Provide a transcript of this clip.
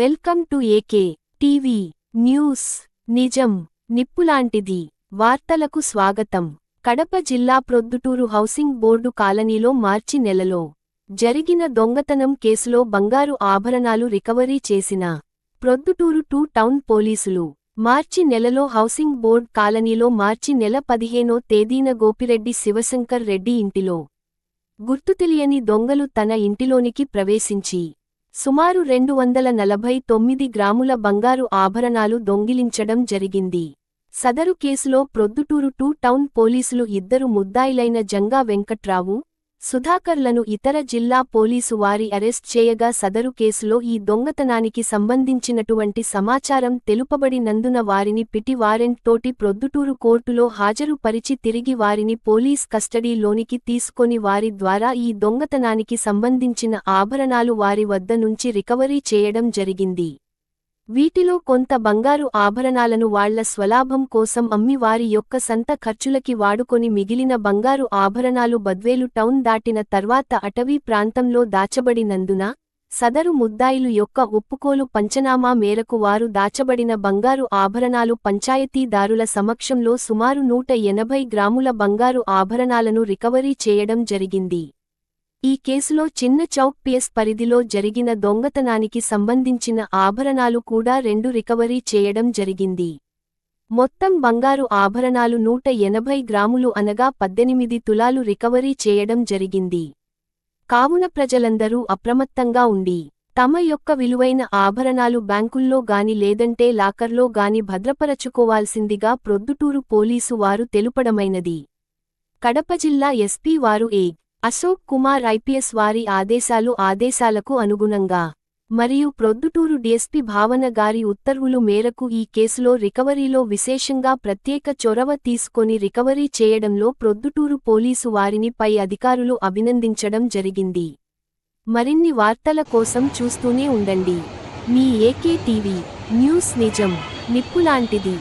Welcome to AK TV news. నిజం నిప్పులాంటిది. వార్తలకు స్వాగతం. కడప జిల్లా ప్రొద్దుటూరు హౌసింగ్ బోర్డు కాలనీలో మార్చి నెలలో జరిగిన దొంగతనం కేసులో బంగారు ఆభరణాలు రికవరీ చేసిన ప్రొద్దుటూరు 2 టౌన్ పోలీసులు మార్చి నెలలో హౌసింగ్ బోర్డ్ కాలనీలో మార్చి నెల 15వ తేదీన గోపిరెడ్డి శివశంకర్ రెడ్డి ఇంటిలో గుర్తుతెలియని దొంగలు తన ఇంటిలోనికి ప్రవేశించి సుమారు 249 గ్రాముల బంగారు ఆభరణాలు దొంగిలించడం జరిగింది. సదరు కేసులో ప్రొద్దుటూరు 2 టౌన్ పోలీసులు ఇద్దరు ముద్దాయిలైన జంగా వెంకట్రావు, సుధాకర్లను ఇతర జిల్లా పోలీసు వారి అరెస్ట్ చేయగా సదరు కేసులో ఈ దొంగతనానికి సంబంధించినటువంటి సమాచారం తెలుపబడినందున వారిని పిటి వారెంట్ తోటి ప్రొద్దుటూరు కోర్టులో హాజరు పరిచి తిరిగి వారిని పోలీస్ కస్టడీలోనికి తీసుకొని వారి ద్వారా ఈ దొంగతనానికి సంబంధించిన ఆభరణాలు వారి వద్ద నుంచి రికవరీ చేయడం జరిగింది. వీటిలో కొంత బంగారు ఆభరణాలను వాళ్ల స్వలాభం కోసం అమ్మి వారి యొక్క సంత ఖర్చులకి వాడుకొని మిగిలిన బంగారు ఆభరణాలు బద్వేలు టౌన్ దాటిన తర్వాత అటవీ ప్రాంతంలో దాచబడినందున సదరు ముద్దాయిలు యొక్క ఒప్పుకోలు పంచనామా మేరకు వారు దాచబడిన బంగారు ఆభరణాలు పంచాయతీదారుల సమక్షంలో సుమారు 180 గ్రాముల బంగారు ఆభరణాలను రికవరీ చేయడం జరిగింది. ఈ కేసులో చిన్న చౌక్ పిఎస్ పరిధిలో జరిగిన దొంగతనానికి సంబంధించిన ఆభరణాలు కూడా 2 రికవరీ చేయడం జరిగింది. మొత్తం బంగారు ఆభరణాలు 180 గ్రాములు అనగా 18 తులాలు రికవరీ చేయడం జరిగింది. కావున ప్రజలందరూ అప్రమత్తంగా ఉండి తమ యొక్క విలువైన ఆభరణాలు బ్యాంకుల్లో గాని లేదంటే లాకర్లో గాని భద్రపరచుకోవాల్సిందిగా ప్రొద్దుటూరు పోలీసు వారు తెలుపడమైనది. కడప జిల్లా ఎస్పీ వారు ఏ. అశోక్ కుమార్ ఐపీఎస్ వారి ఆదేశాలకు అనుగుణంగా మరియు ప్రొద్దుటూరు డీఎస్పీ భావన గారి ఉత్తర్వులు మేరకు ఈ కేసులో రికవరీలో విశేషంగా ప్రత్యేక చొరవ తీసుకొని రికవరీ చేయడంలో ప్రొద్దుటూరు పోలీసు వారిని పై అధికారులు అభినందించడం జరిగింది. మరిన్ని వార్తల కోసం చూస్తూనే ఉండండి మీ ఏకే టీవీ న్యూస్. నిజం నిప్పులాంటిది.